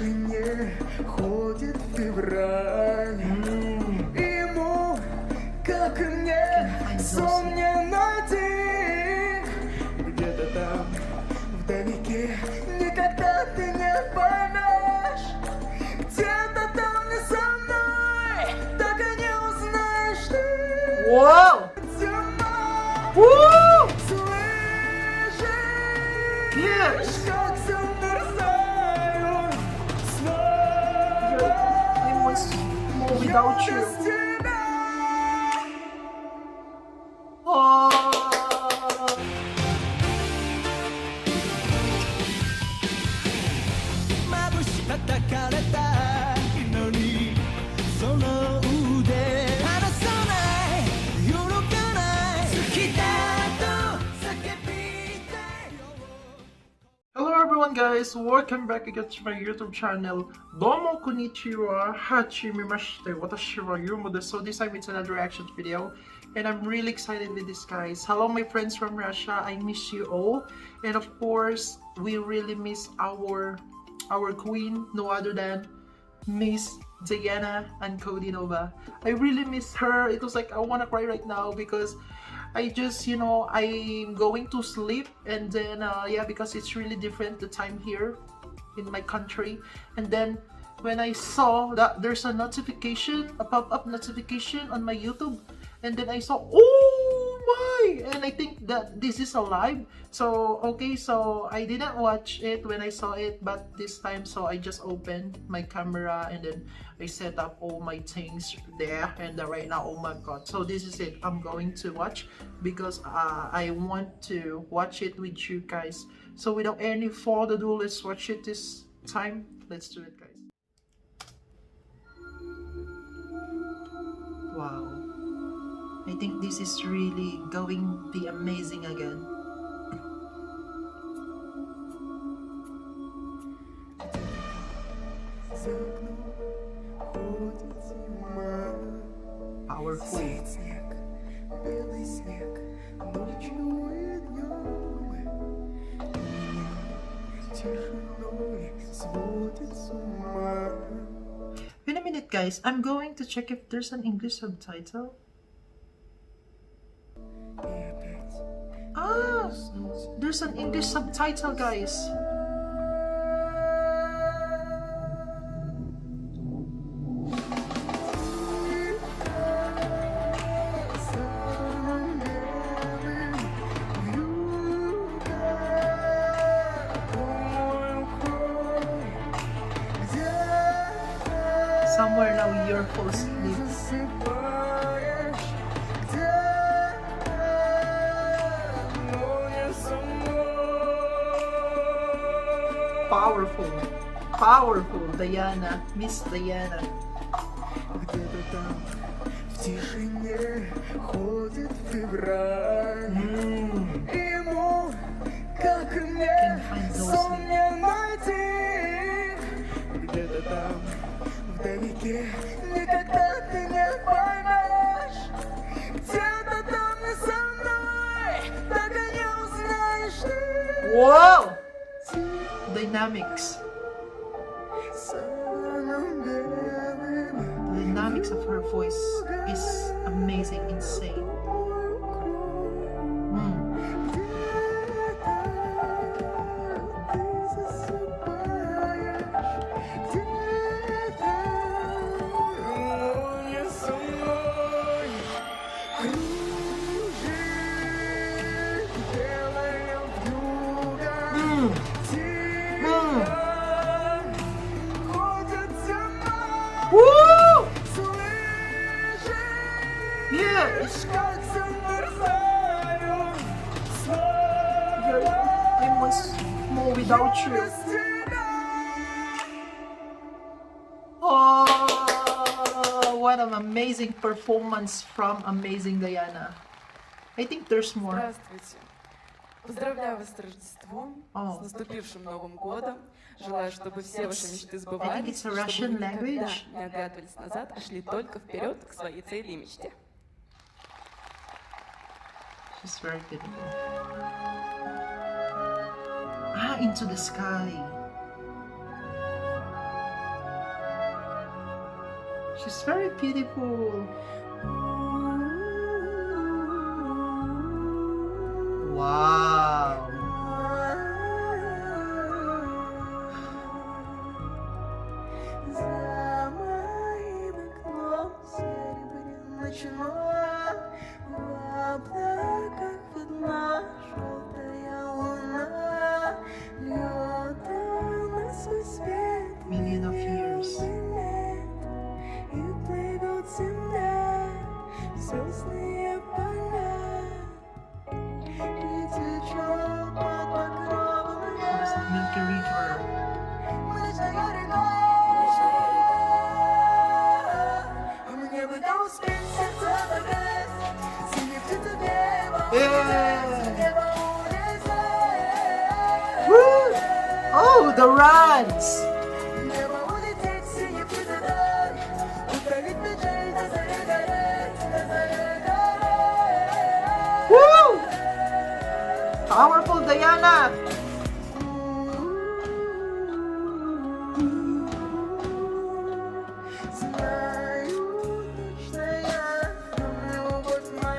тишине ходит февраль. Ему, как и мне, сон не найти. Где-то там, вдалеке, никогда ты не поймешь. Где-то там не со мной, так и не узнаешь ты. Wow! Woo! Yes! Как замерзаю снова. I was more without you. Oh. Hello everyone guys, welcome back again to my YouTube channel. Domo konnichiwa, hachimimashite, watashi wa Yumo desu. So this time it's another reaction video and I'm really excited with this guys. Hello my friends from Russia, I miss you all. And of course, we really miss our queen, no other than Miss Diana Ankudinova. I really miss her. It was like I wanna cry right now because I just, I'm going to sleep and then, yeah, because it's really different the time here in my country. And then when I saw that there's a notification, a pop-up notification on my YouTube, and then I saw, oh my, and I think that this is a live. So, okay, so I didn't watch it when I saw it, but this time, so I just opened my camera and then I set up all my things there, and right now, oh my god, so this is it. I'm going to watch because I want to watch it with you guys. So without any further ado, let's watch it this time. Let's do it, guys. Wow, I think this is really going to be amazing again. Powerful. Белый снег, ночью и днем. Тишиной сводит с ума. Wait a minute guys, I'm going to check if there's an English subtitle. Ah, there's an English subtitle guys. Somewhere now you're full asleep. Powerful, powerful Diana, Miss Diana. Где-то там в тишине ходит февраль. Ему, как и мне, сон не найти. Где-то там вдалеке, никогда ты не поймешь. Где-то там не со мной, так и не узнаешь ты. Wow! Dynamics. The dynamics of her voice is amazing, insane. Woo! Yes! I must more without you. Oh, what an amazing performance from amazing Diana. I think there's more. Здравствуйте. Поздравляю вас с Рождеством, с наступившим Новым годом. Желаю, чтобы все ваши мечты сбывались, чтобы вы никогда не оглядывались назад, а шли только вперед к своей цели и мечте. She's very beautiful. Ah, into the sky. She's very beautiful. Wow. За моим окном серебряным ночной в облаках видна желтая луна, льет на свой свет Million of years. и плывет земля в звездные поля, и течет под покровом There's the Milky River. млечная река. Мне бы да успеть сердце догадать, синие птицы небо, небо улететь. Woo! Oh, the runs! Небо улететь, синие птицы дать, утолить печаль, до заре гореть, до заре гореть. Woo! Powerful, Diana!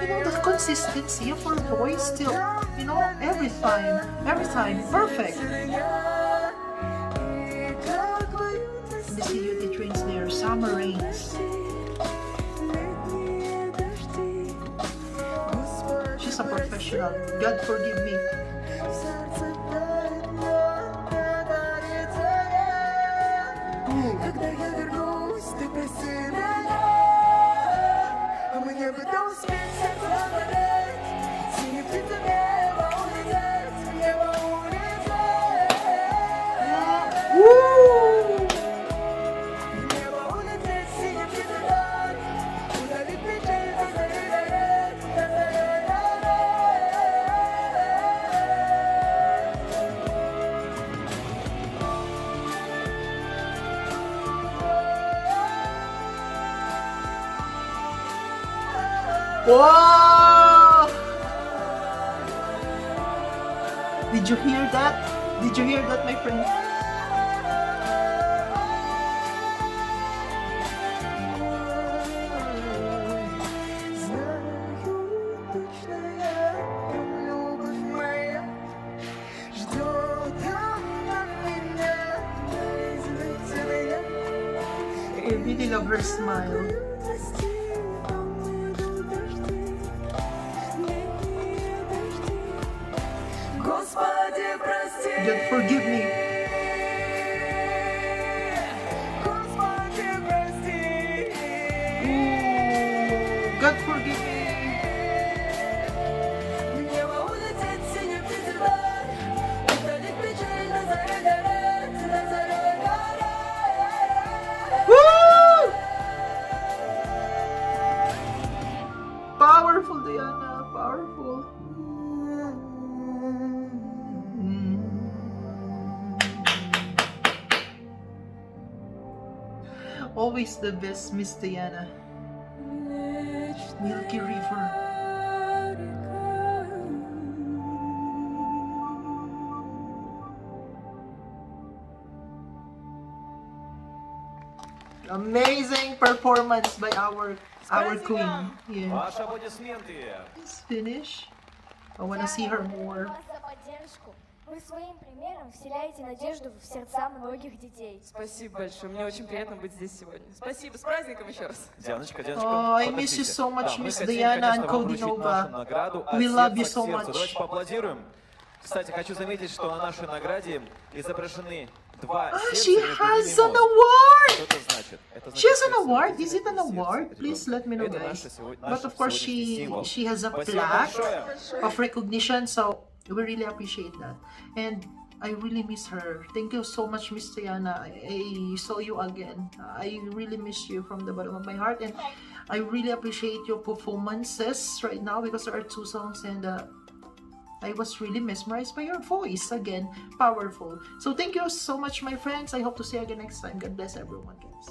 You know, the consistency of her voice still, you know, every time, perfect. The CUT trains there, summer rains. She's a professional. God forgive me. Когда я вернусь, ты прости меня. Мне бы да успеть сердце догадать, синие птицы небо улететь, небо улететь. Woo! Небо улететь, синие птицы дать, удалить печаль, до заре гореть, до заре гореть. Whoa! Did you hear that? Did you hear that, my friend? Знаю точно я, любовь моя ждет она меня, извините меня. I really love her smile. Прости, там идут дожди, летние дожди. Господи, прости. God forgive me. Господи, прости. Ooh, God forgive me. Небо улететь, синие птицы вдаль, удалить печаль, до заре гореть, до заре гореть. Woo! Powerful, Diana. Powerful. Always the best, Miss Diana. Milky River. Amazing performance by our queen. Yeah. Ваши аплодисменты. Let's finish. I wanna see her more. Вас за поддержку. Вы своим примером вселяете надежду в сердца многих детей. Спасибо большое, мне очень приятно быть здесь сегодня. Спасибо, с праздником еще раз. Дианочка, Oh, I miss you so much, Miss Diana Ankudinova. We love you so much. Давайте поаплодируем. Кстати, хочу заметить, что на нашей награде изображены два сердца. She между has ними an мост. award! Что это значит? Это значит She has an сердце. award? Видите, Is it an сердце, award? ребят? Please let me know, Это guys. наш But of course, сегодняшний символ. she has a Спасибо plaque большое. of recognition, so we really appreciate that. And I really miss her. Thank you so much, Miss Diana. I saw you again. I really miss you from the bottom of my heart, and I really appreciate your performances right now because there are two songs, and I was really mesmerized by your voice again. Powerful. So thank you so much, my friends. I hope to see you again next time. God bless everyone, guys.